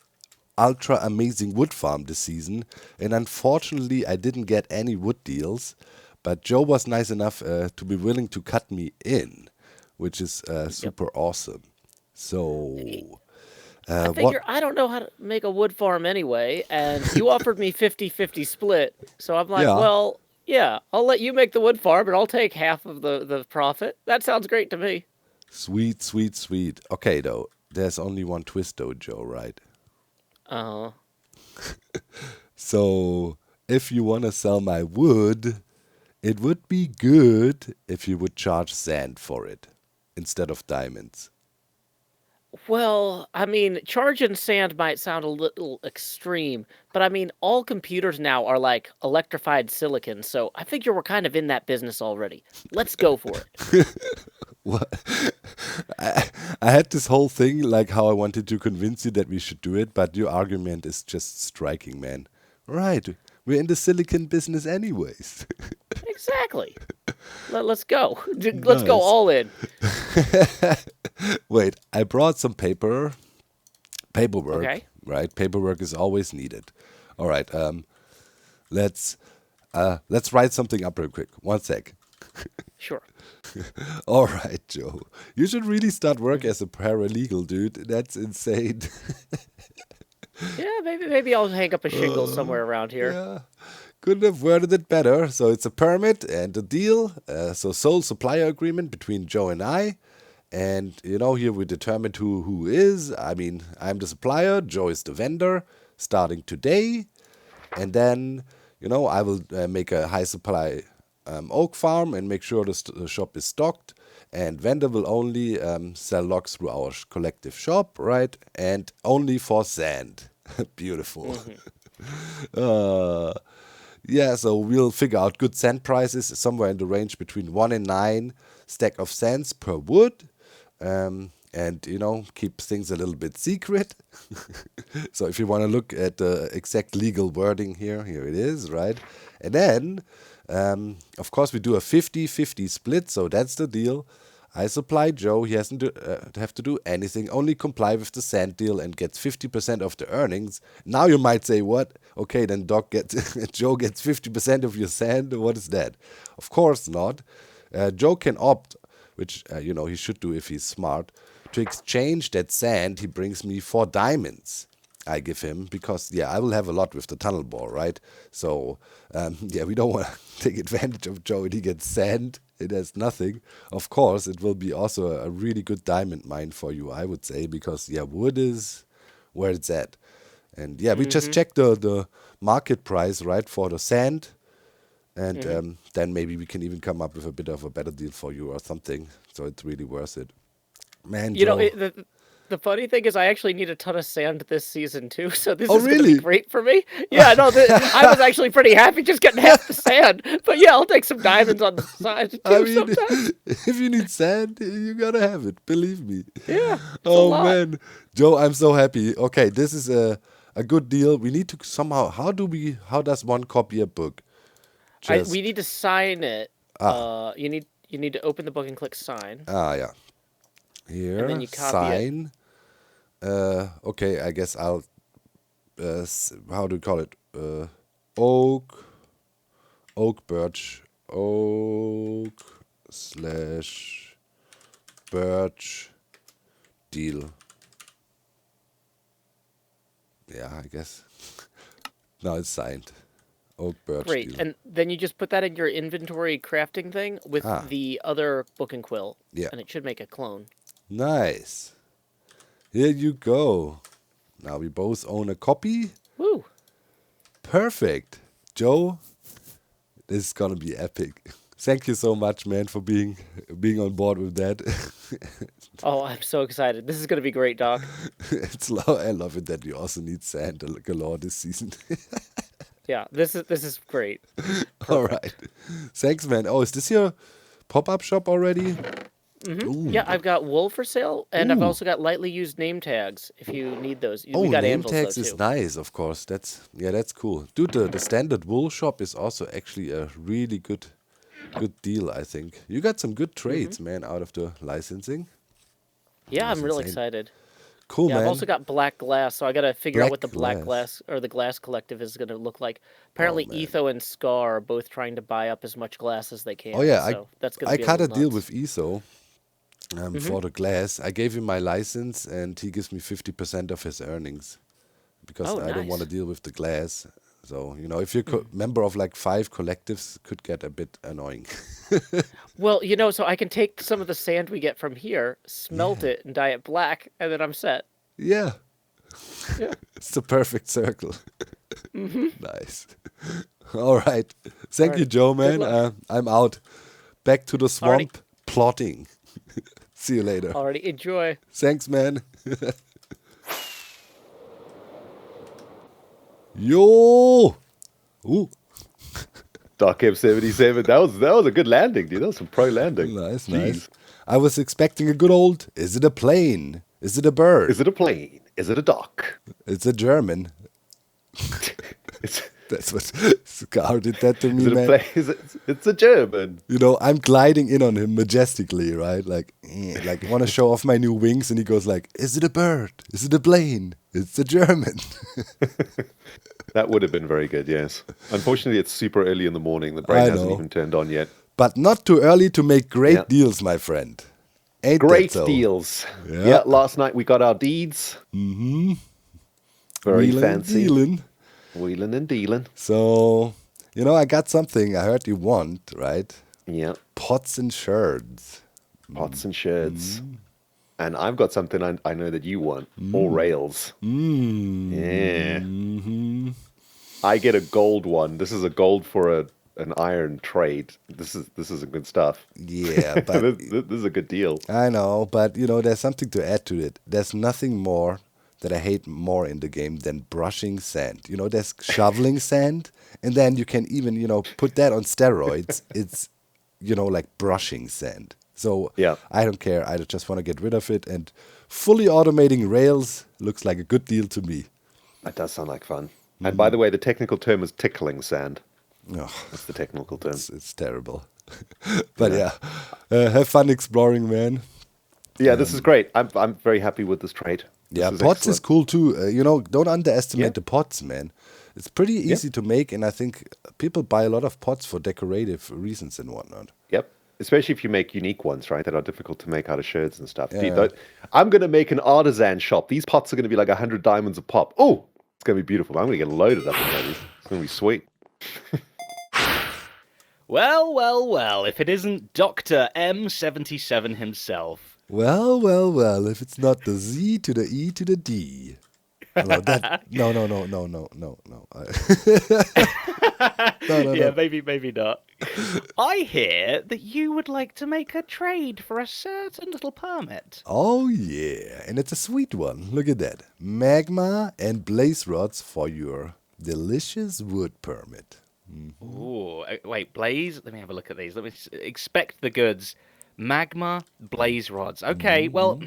ultra amazing wood farm this season. And unfortunately, I didn't get any wood deals, but Joe was nice enough to be willing to cut me in, which is super awesome. So. I figure I don't know how to make a wood farm anyway, and you offered me 50-50 split. So I'm like, Yeah. well, yeah, I'll let you make the wood farm, and I'll take half of the profit. That sounds great to me. Sweet, sweet, sweet. Okay, though, there's only one twist, though, Joe, right? Uh-huh. So, if you want to sell my wood, it would be good if you would charge sand for it instead of diamonds. Well, I mean, charging sand might sound a little extreme, but I mean, all computers now are like electrified silicon, so I figure we're kind of in that business already. Let's go for it. What? I had this whole thing, like how I wanted to convince you that we should do it, but your argument is just striking, man. Right, we're in the silicon business anyways. Exactly. Let's go. Let's Nice. go all in. Wait, I brought some paperwork. Okay. Right? Paperwork is always needed. All right. Let's write something up real quick. One sec. Sure. All right, Joe. You should really start work as a paralegal, dude. That's insane. Yeah, maybe I'll hang up a shingle somewhere around here. Yeah. Couldn't have worded it better. So it's a permit and a deal. So sole supplier agreement between Joe and I. And, here we determined who is. I mean, I'm the supplier. Joe is the vendor starting today. And then, I will make a high supply oak farm and make sure the shop is stocked. And vendor will only sell logs through our collective shop, right? And only for sand. Beautiful. Yeah, so we'll figure out good sand prices somewhere in the range between 1 and 9 stack of sands per wood. And, keep things a little bit secret. So if you want to look at the exact legal wording here it is, right? And then, of course, we do a 50-50 split, so that's the deal. I supply Joe. He hasn't have to do anything, only comply with the sand deal and gets 50% of the earnings. Now you might say, what? Okay, then Joe gets 50% of your sand. What is that? Of course not. Joe can opt, which he should do if he's smart, to exchange that sand he brings me for diamonds I give him, because I will have a lot with the tunnel bore, right? So we don't want to take advantage of Joe and he gets sand. It has nothing. Of course, it will be also a really good diamond mine for you, I would say, because wood is where it's at. And we just checked the market price, right, for the sand. And then maybe we can even come up with a bit of a better deal for you or something. So it's really worth it. Man, You know, Joe. The funny thing is, I actually need a ton of sand this season too, so this Oh, is gonna really? be great for me. Yeah, no, I was actually pretty happy just getting half the sand, but yeah, I'll take some diamonds on the side too I mean, sometimes. if you need sand, you gotta have it. Believe me. Yeah. Oh lot. man, Joe, I'm so happy. Okay, this is a good deal. We need to somehow. How does one copy a book? We need to sign it. You need to open the book and click sign. Yeah. Here, And then you copy sign. Okay, I guess I'll. How do you call it? Oak, birch, oak/birch deal. Yeah, I guess. Now it's signed. Oak, birch Great, deal. and then you just put that in your inventory crafting thing with the other book and quill. Yeah. And it should make a clone. Nice. Here you go. Now we both own a copy. Woo! Perfect. Joe, this is gonna be epic. Thank you so much, man, for being on board with that. Oh, I'm so excited. This is gonna be great, Doc. I love it that you also need sand galore this season. Yeah, this is great. All right. Thanks, man. Oh, is this your pop-up shop already? Mm-hmm. Yeah, I've got wool for sale, and I've Ooh. also got lightly used name tags if you need those. Oh, we got name anvils, tags though, is too. nice, of course. That's cool. Dude, the standard wool shop is also actually a really good deal, I think. You got some good trades, man, out of the licensing. Yeah, That's I'm real insane. excited. Cool, Yeah, man. I've also got black glass, so I got to figure out what the Black black glass. glass or the glass collective is going to look like. Apparently, man. Etho and Scar are both trying to buy up as much glass as they can. Oh yeah, so that's going I to be cut a little deal nuts. with ESO for the glass. I gave him my license, and he gives me 50% of his earnings because Oh, I don't want to nice. deal with the glass. So if you're member of like 5 collectives, could get a bit annoying. Well, so I can take some of the sand we get from here, smelt it, and dye it black, and then I'm set. Yeah, Yeah. it's the perfect circle. Nice. All right. Thank you, Alrighty. Joe, Good man. luck. I'm out. Back to the swamp Alrighty. plotting. See you later. Already enjoy. Thanks, man. Yo! Ooh, Doc M77. That was a good landing, dude. That was some pro landing. nice, Jeez. nice. I was expecting a good old, is it a plane? Is it a bird? Is it a plane? Is it a dock? It's a German. It's, That's what Scar did that to me, is it a man. plane? It's a German. I'm gliding in on him majestically, right? Like want to show off my new wings, and he goes like, "Is it a bird? Is it a plane? It's a German." That would have been very good, yes. Unfortunately, it's super early in the morning. The brain I hasn't know. even turned on yet. But not too early to make great Yeah. deals, my friend. Ain't Great that so? deals. Yeah. Yeah, last night we got our deeds. Mm-hmm. Very Wheelin' and fancy. dealin'. Wheeling and dealing. So, I got something I heard you want, right? Yeah, Pots and sherds. pots and sherds. And I've got something I know that you want. All rails. Yeah. Mm-hmm. I get a gold one. This is a gold for an iron trade. This is a good stuff. Yeah, but this is a good deal. I know, but there's something to add to it. There's nothing more that I hate more in the game than brushing sand. There's shoveling sand, and then you can even, put that on steroids. It's, like brushing sand. So Yeah. I don't care. I just want to get rid of it. And fully automating rails looks like a good deal to me. That does sound like fun. And by the way, the technical term is tickling sand. Oh, That's the technical term. it's terrible. But have fun exploring, man. Yeah, this is great. I'm very happy with this trade. Yeah, This pots is excellent. cool too. Don't underestimate Yeah. the pots, man. It's pretty easy to make, and I think people buy a lot of pots for decorative reasons and whatnot. Yep. Especially if you make unique ones, right? That are difficult to make out of sherds and stuff. Dude, Yeah. I'm going to make an artisan shop. These pots are going to be like 100 diamonds a pop. Oh, it's going to be beautiful. I'm going to get loaded up with these. It's going to be sweet. Well, well, well, if it isn't Dr. M77 himself. Well, well, well, if it's not the Z to the E to the D. No, no, no, no, no, no, no, no. No, Yeah, no. maybe not. I hear that you would like to make a trade for a certain little permit. Oh yeah, and it's a sweet one. Look at that. Magma and blaze rods for your delicious wood permit. Ooh, wait, Blaze? Let me have a look at these. Let me expect the goods. Magma, Blaze rods. Okay, well...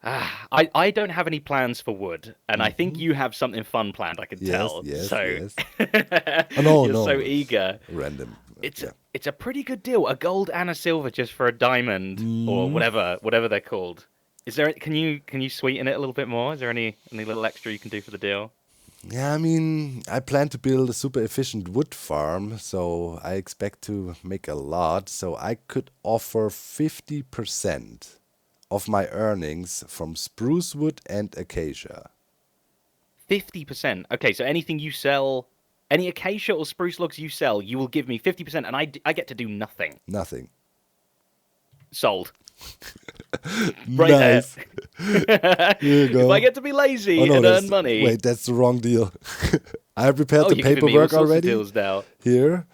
I don't have any plans for wood, and I think you have something fun planned, I can tell. Yes, So yes. Oh, no, you're no. so eager. Random. It's a pretty good deal. A gold and a silver just for a diamond or whatever they're called. Is there? Can you sweeten it a little bit more? Is there any little extra you can do for the deal? Yeah, I mean, I plan to build a super efficient wood farm, so I expect to make a lot. So I could offer 50% of my earnings from spruce wood and acacia. 50%. Okay, so anything you sell, any acacia or spruce logs you sell, you will give me 50%, and I get to do nothing. Nothing. Sold. Right Nice. there. Here you go. If I get to be lazy and earn that's- money. Wait, that's the wrong deal. I have prepared the you're giving me all paperwork sorts of already. deals now. Here.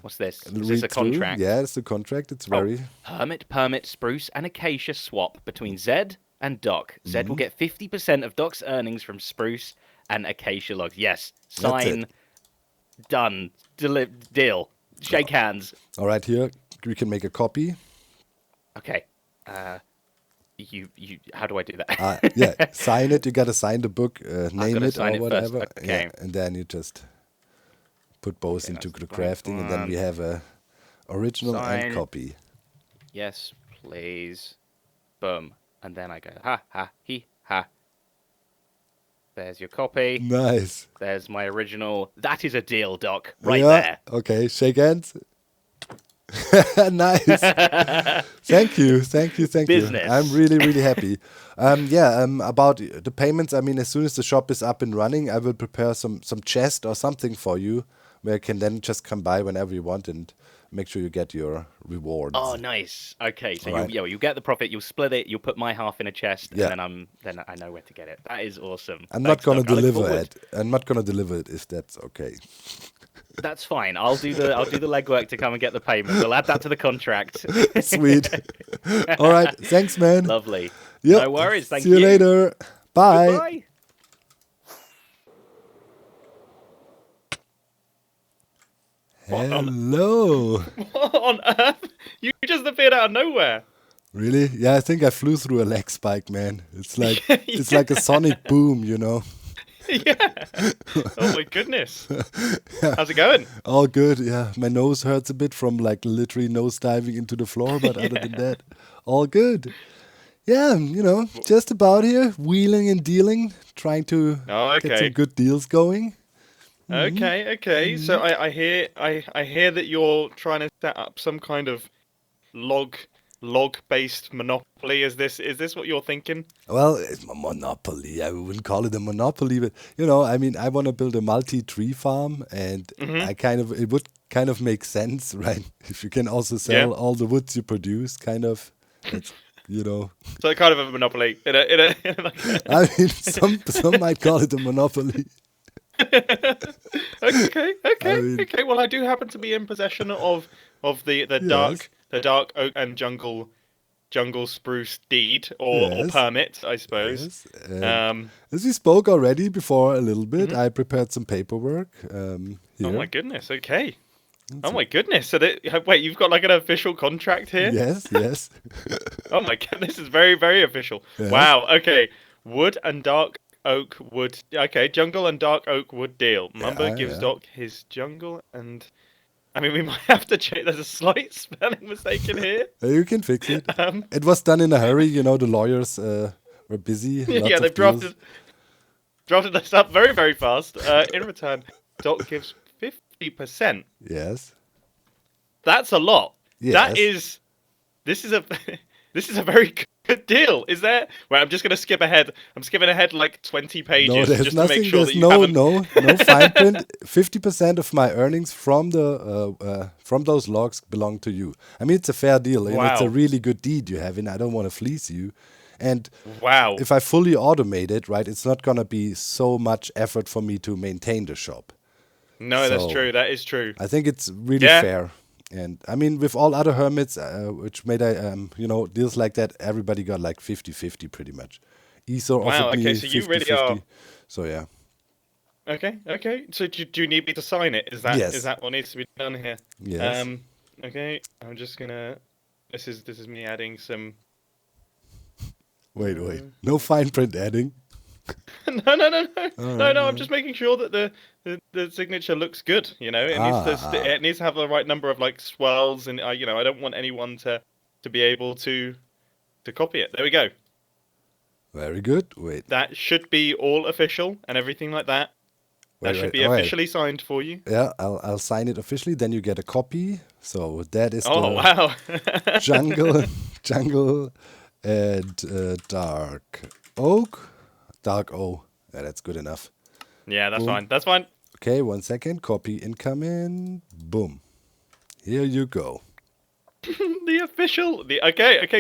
What's this? Is Read this a through. contract? Yeah, it's a contract. It's very... Hermit, permit, spruce, and acacia swap between Zed and Doc. Zed will get 50% of Doc's earnings from spruce and acacia logs. Yes. That's Sign. Done. Deal. Shake hands. All right, here. We can make a copy. Okay. You. How do I do that? Yeah, sign it. You gotta sign the book, name gotta it sign or it first, whatever. okay. Yeah, and then you just put both into the crafting, and then we have a original Sign. and copy. Yes, please. Boom. And then I go, ha, ha, he, ha. There's your copy. Nice. There's my original. That is a deal, Doc. Right Yeah. there. Okay, shake hands. Nice. Thank you. Business. I'm really happy. About the payments, I mean, as soon as the shop is up and running, I will prepare some chest or something for you where you can then just come by whenever you want and make sure you get your rewards. Oh, nice. Okay, so All right. you get the profit, you'll split it, you'll put my half in a chest, Yeah. and then I know where to get it. That is awesome. I'm Thanks, not gonna Doc. I look deliver forward- it. I'm not gonna deliver it if that's okay. That's fine. I'll do the legwork to come and get the payment. We'll add that to the contract. Sweet. All right. Thanks, man. Lovely. Yep. No worries. Thank See you later. Bye. Goodbye. Hello. What on earth? You just appeared out of nowhere. Really? Yeah, I think I flew through a leg spike, man. It's like it's like a sonic boom, you know. Yeah. Oh my goodness. How's it going? All good. Yeah, my nose hurts a bit from like literally nose diving into the floor, but other than that, all good. Yeah, you know, just about here, wheeling and dealing, trying to get some good deals going. Okay. So I hear that you're trying to set up some kind of log-based monopoly. Is this what you're thinking? Well, it's a monopoly. I wouldn't call it a monopoly, but you know, I mean, I want to build a multi-tree farm, and it would kind of make sense, right? If you can also sell all the woods you produce, kind of, it's, you know. So kind of a monopoly in a I mean, some might call it a monopoly. Okay. I mean- Okay. Well, I do happen to be in possession of the dark oak and jungle spruce deed or Yes. permit, I suppose. Yes. As we spoke already before a little bit, I prepared some paperwork. Here. Oh my goodness. Okay. Oh my goodness. So wait, you've got like an official contract here? Yes. Oh my god, this is very, very official. Yeah. Wow. Okay. Wood and dark oak wood. Okay, jungle and dark oak wood deal. Mumba gives Doc his jungle and. I mean, we might have to check. There's a slight spelling mistake in here. You can fix it. It was done in a hurry. You know, the lawyers were busy. Yeah, they've drafted this up very, very fast. In return, Doc gives 50%. Yes. That's a lot. Yes. This is a very good deal. Is there? Wait, I'm just gonna skip ahead. I'm skipping ahead like 20 pages No, there's just nothing. to make sure There's that you haven't. no fine print. 50% of my earnings from those logs belong to you. I mean, it's a fair deal, and it's a Wow. really good deed you have, and I don't want to fleece you. And Wow. if I fully automate it, right, it's not gonna be so much effort for me to maintain the shop. No, that's So, true. That is true. I think it's really Yeah. fair. And I mean, with all other hermits, which made deals like that, everybody got like 50-50 pretty much. Ether Wow, offered me okay, so you really 50-50. are- So yeah. Okay. So do you need me to sign it? Is that Yes. what needs to be done here? Yes. Okay. I'm just gonna. This is me adding some. Wait. No fine print adding. No. No. I'm just making sure that the signature looks good. You know, it needs to have the right number of like swirls, and I don't want anyone to be able to copy it. There we go. Very good. Wait. That should be all official and everything like that. That should be officially signed for you. Yeah, I'll sign it officially. Then you get a copy. So that is Oh the wow. jungle, and dark O. Yeah, that's good enough. Yeah, that's Boom. fine. That's fine. Okay, 1 second. Copy incoming. Boom. Here you go. Okay,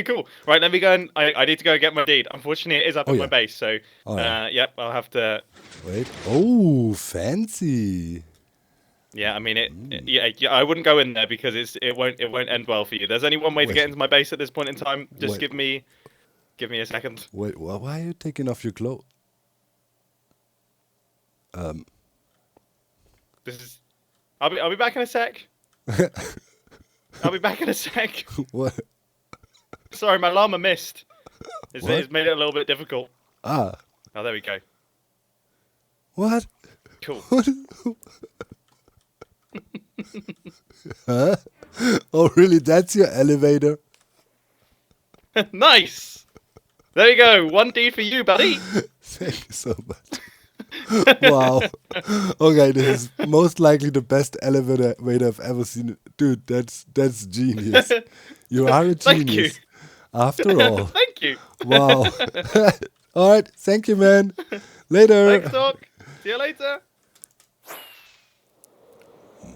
cool. Right, let me go and I need to go get my deed. Unfortunately, it is up at my base, so yep, I'll have to. Wait. Oh, fancy. Yeah, I mean I wouldn't go in there because it won't end well for you. There's only one way to get into my base at this point in time. Just give me a second. Wait, why are you taking off your clothes? I'll be back in a sec. I'll be back in a sec. What? Sorry, my llama missed. It's made it a little bit difficult. Ah. Oh, there we go. What? Cool. Huh? Oh, really? That's your elevator? Nice. There you go. 1D for you, buddy. Thank you so much. Wow. Okay, this is most likely the best elevator I've ever seen. Dude, that's genius. You are a Thank genius. you. After all. Thank you. Wow. All right. Thank you, man. Later. Thanks, Doc. See you later.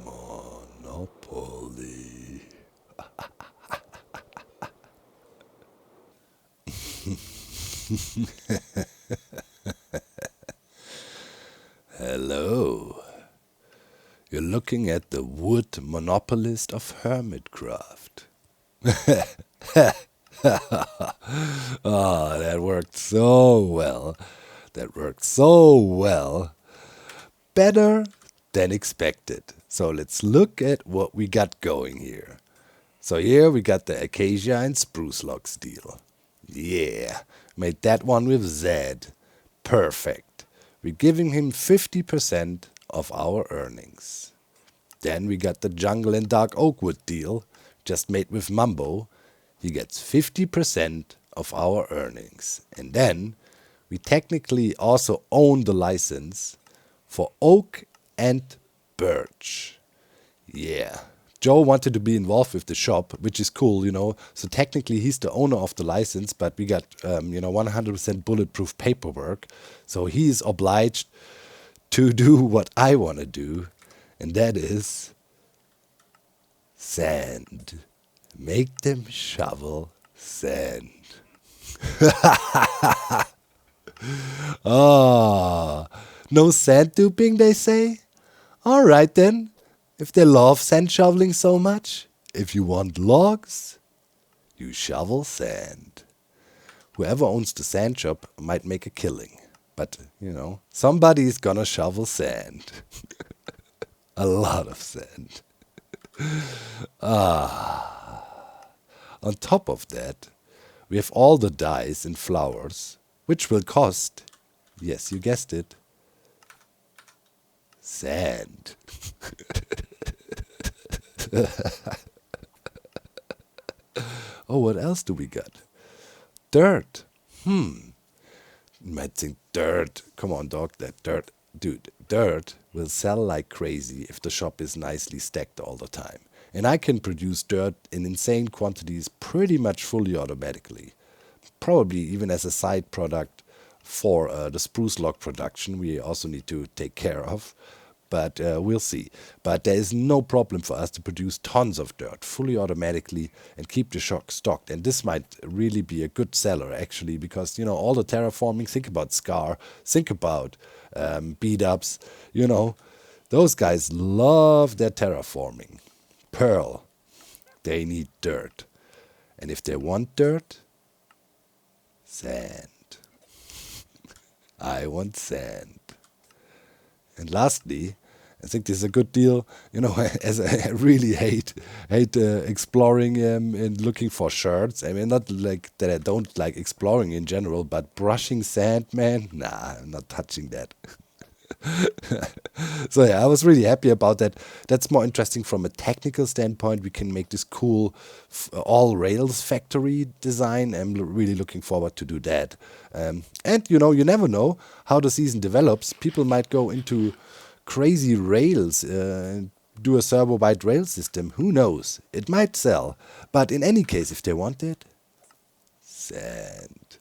Monopoly. Hello. You're looking at the wood monopolist of Hermitcraft. Oh, that worked so well. Better than expected. So let's look at what we got going here. So here we got the acacia and spruce logs deal. Yeah, made that one with Zed. Perfect. We're giving him 50% of our earnings. Then we got the jungle and dark oak wood deal, just made with Mumbo. He gets 50% of our earnings. And then we technically also own the license for oak and birch. Yeah. Joe wanted to be involved with the shop, which is cool, So technically he's the owner of the license, but we got, 100% bulletproof paperwork. So he is obliged to do what I want to do, and that is sand. Make them shovel sand. Ah, no sand duping, they say? All right then. If they love sand shoveling so much, if you want logs, you shovel sand. Whoever owns the sand shop might make a killing. But, somebody's gonna shovel sand. A lot of sand. On top of that, we have all the dyes and flowers, which will cost, yes, you guessed it, sand. Oh, what else do we got? Dirt. You might think dirt. Come on, dog, that dirt. Dude, dirt will sell like crazy if the shop is nicely stacked all the time. And I can produce dirt in insane quantities pretty much fully automatically. Probably even as a side product for the spruce log production we also need to take care of. but we'll see. But there is no problem for us to produce tons of dirt fully automatically and keep the shop stocked. And this might really be a good seller, actually, because, you know, all the terraforming, think about Scar, think about beat-ups, you know, those guys love their terraforming. Pearl, they need dirt. And if they want dirt, sand. I want sand. And lastly, I think this is a good deal. You know, as I really hate exploring and looking for shards. I mean, not like that I don't like exploring in general, but brushing sand, man, nah, I'm not touching that. So yeah, I was really happy about that. That's more interesting from a technical standpoint. We can make this cool all rails factory design. I'm really looking forward to do that. And you know, you never know how the season develops. People might go into crazy rails and do a servo-wide rail system. Who knows? It might sell. But in any case, if they want it, sand.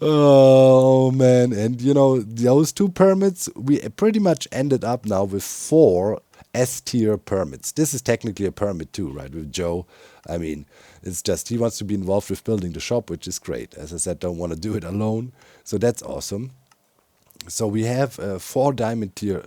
Oh man, and you know, those 2 permits, we pretty much ended up now with 4 S-tier permits. This is technically a permit too, right, with Joe. I mean, it's just he wants to be involved with building the shop, which is great. As I said, don't want to do it alone, so that's awesome. So we have 4 diamond tier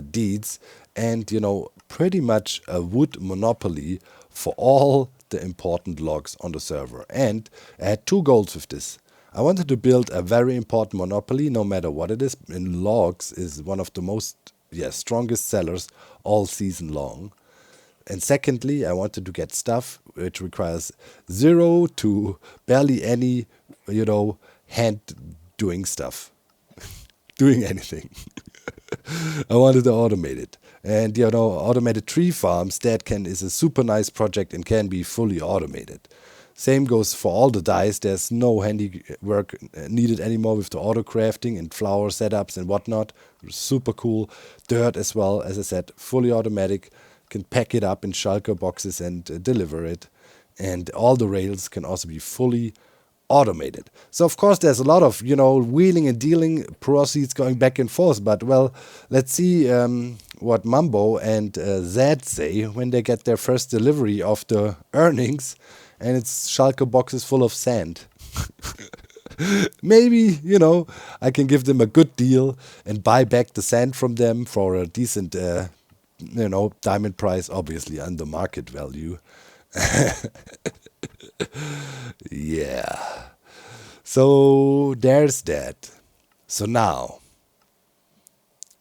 deeds, and you know, pretty much a wood monopoly for all the important logs on the server. And I had 2 goals with this. I wanted to build a very important monopoly, no matter what it is. And logs is one of the most, strongest sellers all season long. And secondly, I wanted to get stuff which requires 0 to barely any, you know, hand doing stuff, doing anything. I wanted to automate it. And, you know, automated tree farms, is a super nice project and can be fully automated. Same goes for all the dyes. There's no handiwork needed anymore with the auto crafting and flower setups and whatnot. Super cool. Dirt as well, as I said, fully automatic. Can pack it up in shulker boxes and deliver it. And all the rails can also be fully automated. So of course there's a lot of, you know, wheeling and dealing proceeds going back and forth. But well, let's see what Mambo and Zed say when they get their first delivery of the earnings. And it's shulker boxes full of sand. Maybe, you know, I can give them a good deal and buy back the sand from them for a decent, you know, diamond price, obviously under market value. Yeah. So there's that. So now,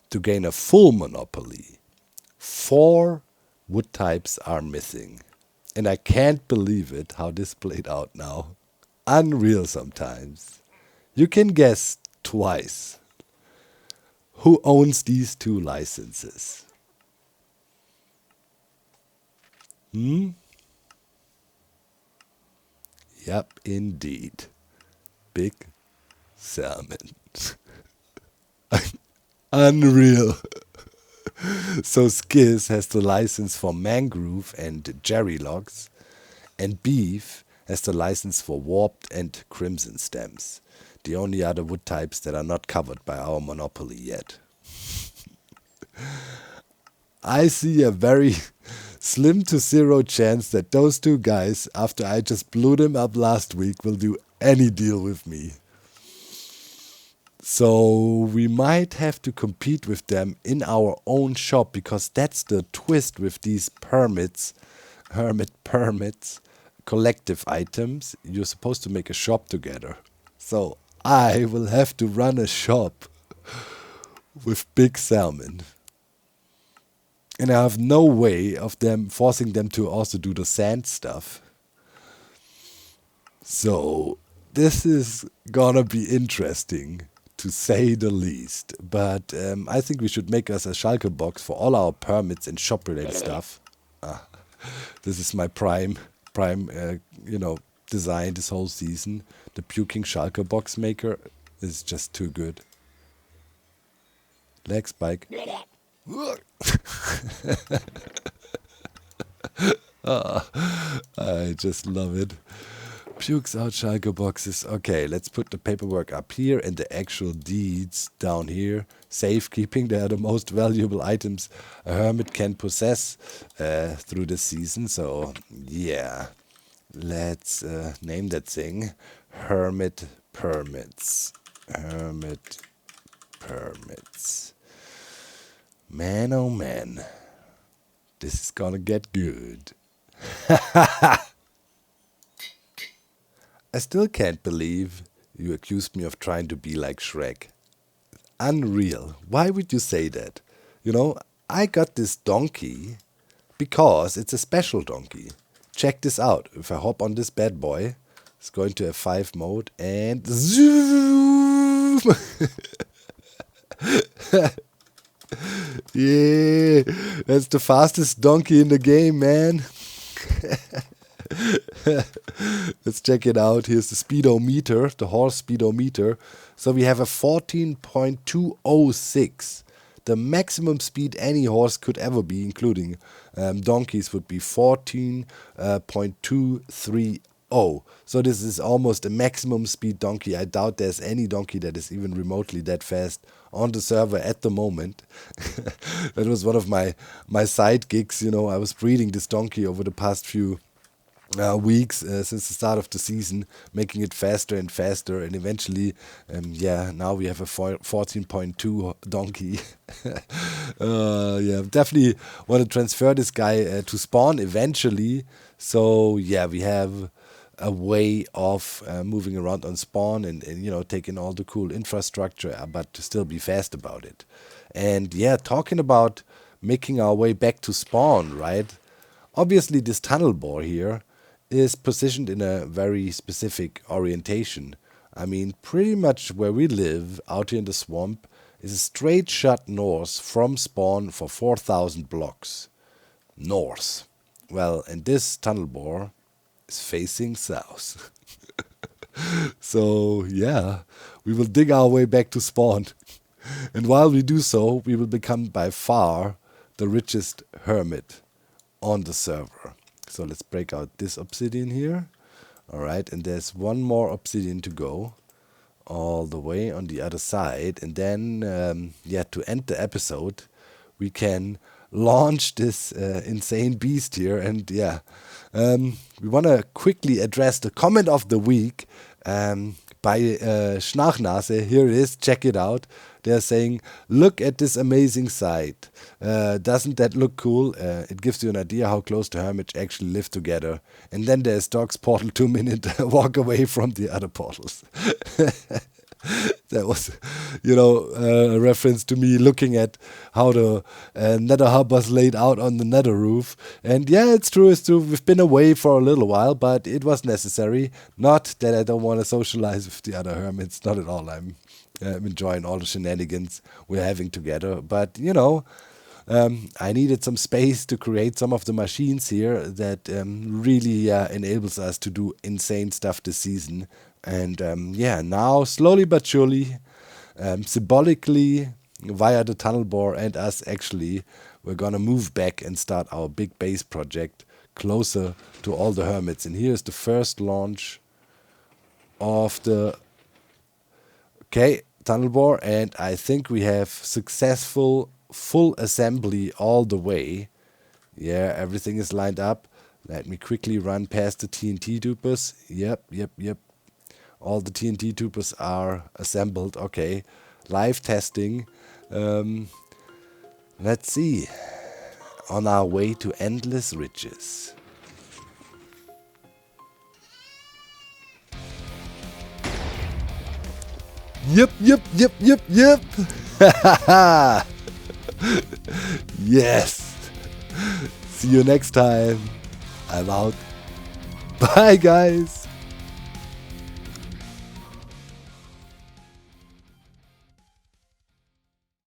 to gain a full monopoly, 4 wood types are missing. And I can't believe it, how this played out now. Unreal sometimes. You can guess twice who owns these 2 licenses. Yep, indeed. Big salmon. Unreal. So Skiz has the license for mangrove and jerry logs, and Beef has the license for warped and crimson stems, the only other wood types that are not covered by our monopoly yet. I see a very slim to 0 chance that those 2 guys, after I just blew them up last week, will do any deal with me. So we might have to compete with them in our own shop, because that's the twist with these permits, hermit permits, collective items. You're supposed to make a shop together. So I will have to run a shop with big salmon. And I have no way of them forcing them to also do the sand stuff. So this is gonna be interesting, to say the least. But I think we should make us a shulker box for all our permits and shop related stuff. This is my prime you know, design this whole season. The puking shulker box maker is just too good. Leg spike. I just love it. Pukes out Schalke boxes. Okay, let's put the paperwork up here and the actual deeds down here. Safekeeping, they are the most valuable items a hermit can possess through the season. So, yeah. Let's name that thing Hermit Permits. Hermit Permits. Man, oh man. This is gonna get good. I still can't believe you accused me of trying to be like Shrek. Unreal. Why would you say that? You know, I got this donkey because it's a special donkey. Check this out. If I hop on this bad boy, it's going to F5 mode and zoom! Yeah, that's the fastest donkey in the game, man. Let's check it out. Here's the speedometer, the horse speedometer. So we have a 14.206. The maximum speed any horse could ever be, including donkeys, would be 14.230. So this is almost a maximum speed donkey. I doubt there's any donkey that is even remotely that fast on the server at the moment. That was one of my side gigs. You know, I was breeding this donkey over the past few weeks since the start of the season, making it faster and faster, and eventually, now we have a 14.2 donkey. Definitely want to transfer this guy to spawn eventually. So yeah, we have a way of moving around on spawn and you know, taking all the cool infrastructure, but to still be fast about it. And yeah, talking about making our way back to spawn, right? Obviously, this tunnel bore here is positioned in a very specific orientation. I mean, pretty much where we live, out here in the swamp, is a straight shot north from spawn for 4,000 blocks. North. Well, and this tunnel bore is facing south. So, yeah, we will dig our way back to spawn. And while we do so, we will become by far the richest hermit on the server. So let's break out this obsidian here. Alright, and there's one more obsidian to go all the way on the other side. And then, to end the episode, we can launch this insane beast here. And we want to quickly address the comment of the week by Schnachnase. Here it is, check it out. They're saying, look at this amazing sight. Doesn't that look cool? It gives you an idea how close the hermits actually live together. And then there's Dog's portal 2-minute walk away from the other portals. That was, a reference to me looking at how the nether hub was laid out on the nether roof. And yeah, it's true. We've been away for a little while, but it was necessary. Not that I don't want to socialize with the other hermits. Not at all. I'm enjoying all the shenanigans we're having together. But, I needed some space to create some of the machines here that really enables us to do insane stuff this season. And now slowly but surely, symbolically, via the tunnel bore and us actually, we're gonna move back and start our big base project closer to all the hermits. And here's the first launch of the tunnel bore, and I think we have successful full assembly all the way. Yeah, everything is lined up. Let me quickly run past the TNT dupers. Yep. All the TNT tubers are assembled. Okay, live testing. Let's see. On our way to endless riches. Yep. Yes. See you next time. I'm out. Bye, guys.